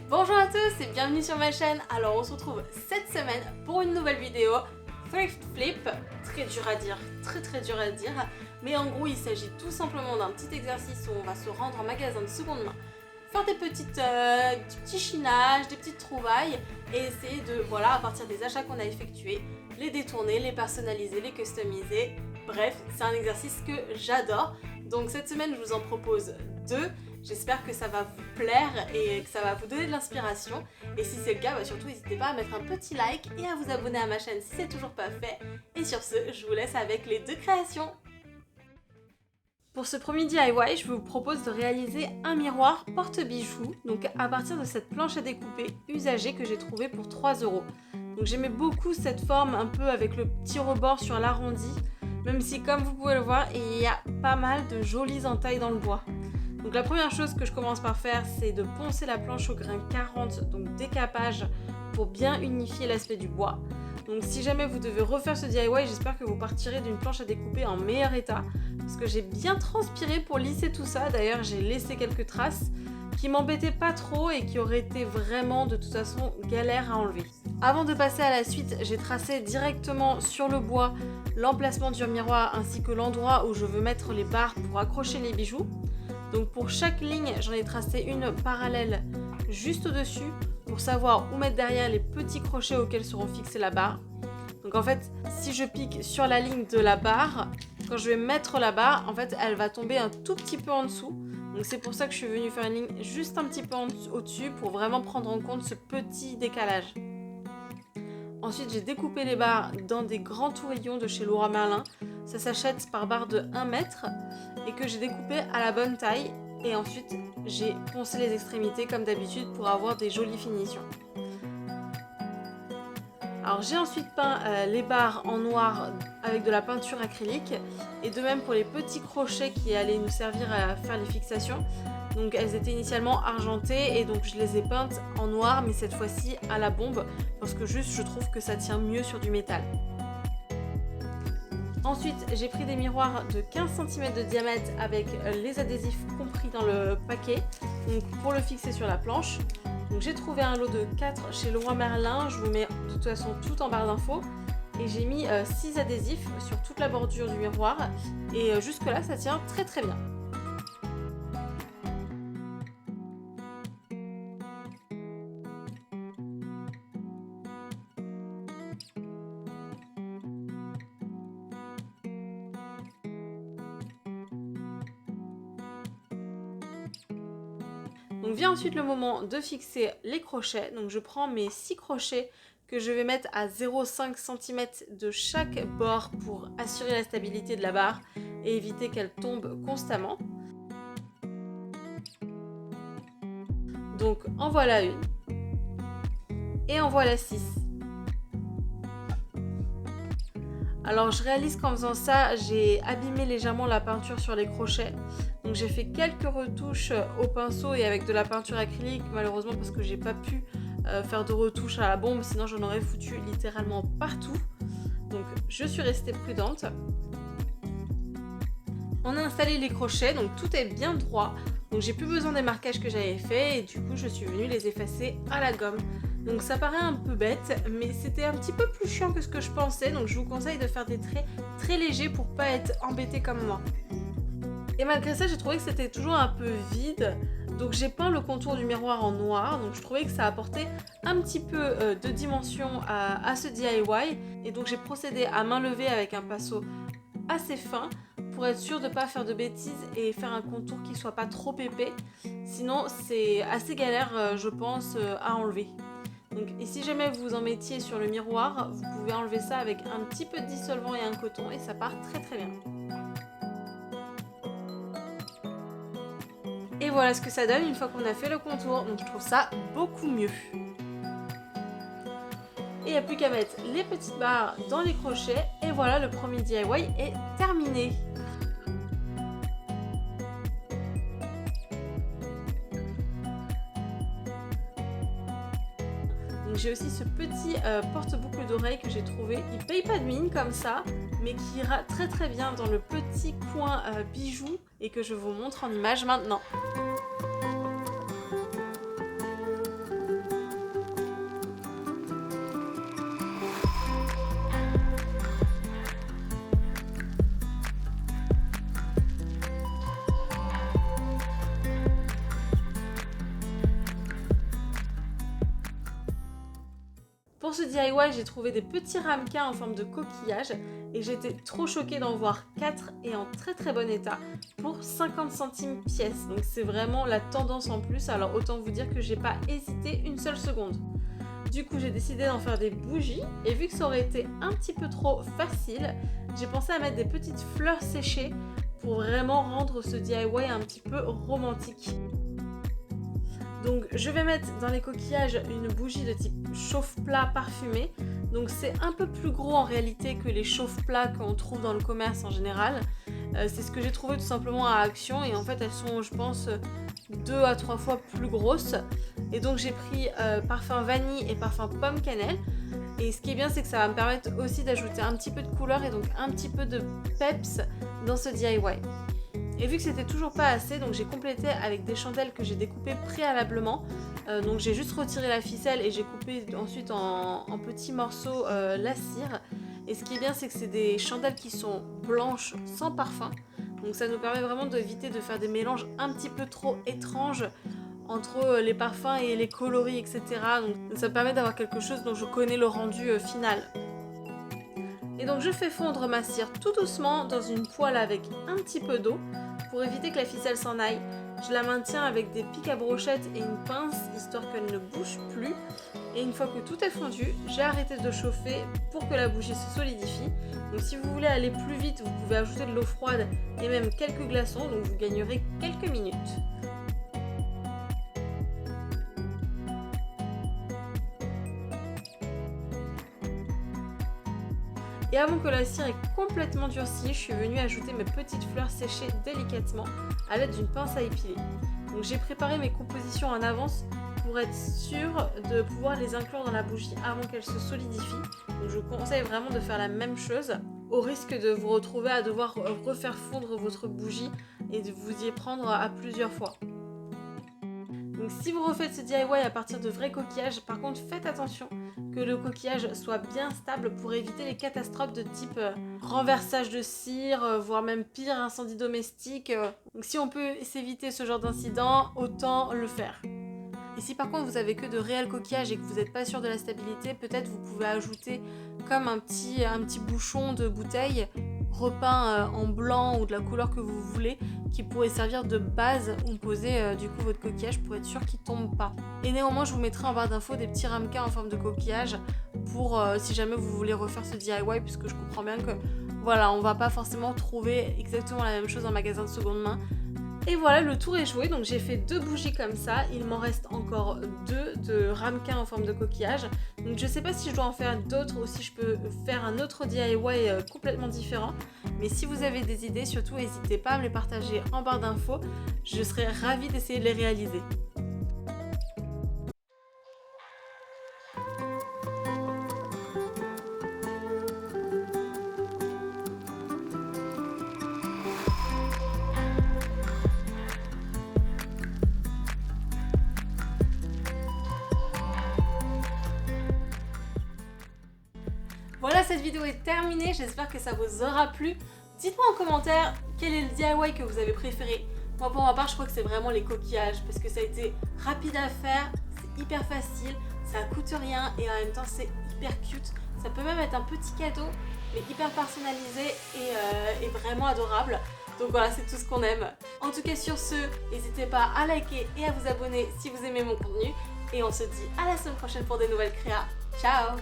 Bonjour à tous et bienvenue sur ma chaîne. Alors on se retrouve cette semaine pour une nouvelle vidéo Thrift Flip. Très dur à dire, très dur à dire. Mais en gros il s'agit tout simplement d'un petit exercice où on va se rendre en magasin de seconde main, faire des petits chinages, des petites trouvailles et essayer de, voilà, à partir des achats qu'on a effectués, les détourner, les personnaliser, les customiser. Bref, c'est un exercice que j'adore. Donc cette semaine je vous en propose deux. J'espère que ça va vous plaire et que ça va vous donner de l'inspiration. Et si c'est le cas, surtout n'hésitez pas à mettre un petit like et à vous abonner à ma chaîne si c'est toujours pas fait. Et sur ce, je vous laisse avec les deux créations. Pour ce premier DIY, je vous propose de réaliser un miroir porte-bijoux, donc à partir de cette planche à découper usagée que j'ai trouvée pour 3 €. Donc j'aimais beaucoup cette forme un peu avec le petit rebord sur l'arrondi, même si comme vous pouvez le voir, il y a pas mal de jolies entailles dans le bois. Donc la première chose que je commence par faire, c'est de poncer la planche au grain 40, donc décapage, pour bien unifier l'aspect du bois. Donc si jamais vous devez refaire ce DIY, j'espère que vous partirez d'une planche à découper en meilleur état, parce que j'ai bien transpiré pour lisser tout ça. D'ailleurs j'ai laissé quelques traces qui m'embêtaient pas trop et qui auraient été vraiment de toute façon galère à enlever. Avant de passer à la suite, j'ai tracé directement sur le bois l'emplacement du miroir ainsi que l'endroit où je veux mettre les barres pour accrocher les bijoux. Donc pour chaque ligne, j'en ai tracé une parallèle juste au-dessus pour savoir où mettre derrière les petits crochets auxquels seront fixées la barre. Donc en fait, si je pique sur la ligne de la barre, quand je vais mettre la barre, en fait, elle va tomber un tout petit peu en dessous. Donc c'est pour ça que je suis venue faire une ligne juste un petit peu au-dessus pour vraiment prendre en compte ce petit décalage. Ensuite, j'ai découpé les barres dans des grands tourillons de chez Leroy Merlin. Ça s'achète par barre de 1 mètre et que j'ai découpé à la bonne taille. Et ensuite, j'ai poncé les extrémités comme d'habitude pour avoir des jolies finitions. Alors j'ai ensuite peint les barres en noir avec de la peinture acrylique et de même pour les petits crochets qui allaient nous servir à faire les fixations. Donc elles étaient initialement argentées et donc je les ai peintes en noir, mais cette fois-ci à la bombe parce que juste je trouve que ça tient mieux sur du métal. Ensuite j'ai pris des miroirs de 15 cm de diamètre avec les adhésifs compris dans le paquet, donc pour le fixer sur la planche. Donc j'ai trouvé un lot de 4 chez Leroy Merlin, je vous mets de toute façon tout en barre d'infos. Et j'ai mis 6 adhésifs sur toute la bordure du miroir et jusque là ça tient très bien. Donc vient ensuite le moment de fixer les crochets. Donc je prends mes 6 crochets que je vais mettre à 0,5 cm de chaque bord pour assurer la stabilité de la barre et éviter qu'elle tombe constamment. Donc en voilà une. Et en voilà 6. Alors je réalise qu'en faisant ça, j'ai abîmé légèrement la peinture sur les crochets. Donc j'ai fait quelques retouches au pinceau et avec de la peinture acrylique, malheureusement parce que j'ai pas pu faire de retouches à la bombe, sinon j'en aurais foutu littéralement partout. Donc je suis restée prudente. On a installé les crochets, donc tout est bien droit. Donc j'ai plus besoin des marquages que j'avais fait et du coup je suis venue les effacer à la gomme. Donc ça paraît un peu bête, mais c'était un petit peu plus chiant que ce que je pensais. Donc je vous conseille de faire des traits très légers pour pas être embêté comme moi. Et malgré ça, j'ai trouvé que c'était toujours un peu vide. Donc j'ai peint le contour du miroir en noir. Donc je trouvais que ça apportait un petit peu de dimension à ce DIY. Et donc j'ai procédé à main levée avec un pinceau assez fin pour être sûr de ne pas faire de bêtises et faire un contour qui soit pas trop épais. Sinon c'est assez galère je pense à enlever. Donc, et si jamais vous en mettiez sur le miroir, vous pouvez enlever ça avec un petit peu de dissolvant et un coton et ça part très bien. Et voilà ce que ça donne une fois qu'on a fait le contour, donc je trouve ça beaucoup mieux. Et il n'y a plus qu'à mettre les petites barres dans les crochets et voilà, le premier DIY est terminé. J'ai aussi ce petit porte-boucle d'oreille que j'ai trouvé. Il paye pas de mine comme ça, mais qui ira très bien dans le petit coin bijoux et que je vous montre en image maintenant. Pour ce DIY, j'ai trouvé des petits ramequins en forme de coquillage et j'étais trop choquée d'en voir 4 et en très très bon état pour 50 centimes pièce. Donc c'est vraiment la tendance en plus, alors autant vous dire que j'ai pas hésité une seule seconde. Du coup, j'ai décidé d'en faire des bougies et vu que ça aurait été un petit peu trop facile, j'ai pensé à mettre des petites fleurs séchées pour vraiment rendre ce DIY un petit peu romantique. Donc je vais mettre dans les coquillages une bougie de type chauffe-plat parfumé. Donc c'est un peu plus gros en réalité que les chauffe-plats qu'on trouve dans le commerce en général. C'est ce que j'ai trouvé tout simplement à Action et en fait elles sont je pense 2 à 3 fois plus grosses. Et donc j'ai pris parfum vanille et parfum pomme cannelle. Et ce qui est bien c'est que ça va me permettre aussi d'ajouter un petit peu de couleur et donc un petit peu de peps dans ce DIY. Et vu que c'était toujours pas assez, donc j'ai complété avec des chandelles que j'ai découpées préalablement. Donc j'ai juste retiré la ficelle et j'ai coupé ensuite en petits morceaux la cire. Et ce qui est bien, c'est que c'est des chandelles qui sont blanches sans parfum. Donc ça nous permet vraiment d'éviter de faire des mélanges un petit peu trop étranges entre les parfums et les coloris, etc. Donc ça me permet d'avoir quelque chose dont je connais le rendu final. Et donc je fais fondre ma cire tout doucement dans une poêle avec un petit peu d'eau pour éviter que la ficelle s'en aille. Je la maintiens avec des pics à brochettes et une pince histoire qu'elle ne bouge plus. Et une fois que tout est fondu, j'ai arrêté de chauffer pour que la bougie se solidifie. Donc si vous voulez aller plus vite, vous pouvez ajouter de l'eau froide et même quelques glaçons, donc vous gagnerez quelques minutes. Et avant que la cire ait complètement durci, je suis venue ajouter mes petites fleurs séchées délicatement à l'aide d'une pince à épiler. Donc j'ai préparé mes compositions en avance pour être sûre de pouvoir les inclure dans la bougie avant qu'elle se solidifie. Donc je vous conseille vraiment de faire la même chose au risque de vous retrouver à devoir refaire fondre votre bougie et de vous y prendre à plusieurs fois. Donc si vous refaites ce DIY à partir de vrais coquillages, par contre faites attention que le coquillage soit bien stable pour éviter les catastrophes de type renversage de cire, voire même pire, incendie domestique. Donc si on peut s'éviter ce genre d'incident, autant le faire. Et si par contre vous avez que de réels coquillages et que vous n'êtes pas sûr de la stabilité, peut-être vous pouvez ajouter comme un petit bouchon de bouteille repeint en blanc ou de la couleur que vous voulez qui pourrait servir de base où poser du coup votre coquillage pour être sûr qu'il tombe pas. Et néanmoins je vous mettrai en barre d'infos des petits ramequins en forme de coquillage pour si jamais vous voulez refaire ce DIY, puisque je comprends bien que voilà, on va pas forcément trouver exactement la même chose en magasin de seconde main. Et voilà, le tour est joué, donc j'ai fait 2 bougies comme ça, il m'en reste encore 2 de ramequins en forme de coquillage. Donc je sais pas si je dois en faire d'autres ou si je peux faire un autre DIY complètement différent. Mais si vous avez des idées, surtout n'hésitez pas à me les partager en barre d'infos, je serais ravie d'essayer de les réaliser. Voilà, cette vidéo est terminée, j'espère que ça vous aura plu. Dites-moi en commentaire quel est le DIY que vous avez préféré. Moi pour ma part je crois que c'est vraiment les coquillages parce que ça a été rapide à faire, c'est hyper facile, ça coûte rien et en même temps c'est hyper cute. Ça peut même être un petit cadeau mais hyper personnalisé et vraiment adorable. Donc voilà, c'est tout ce qu'on aime. En tout cas sur ce, n'hésitez pas à liker et à vous abonner si vous aimez mon contenu. Et on se dit à la semaine prochaine pour des nouvelles créas. Ciao!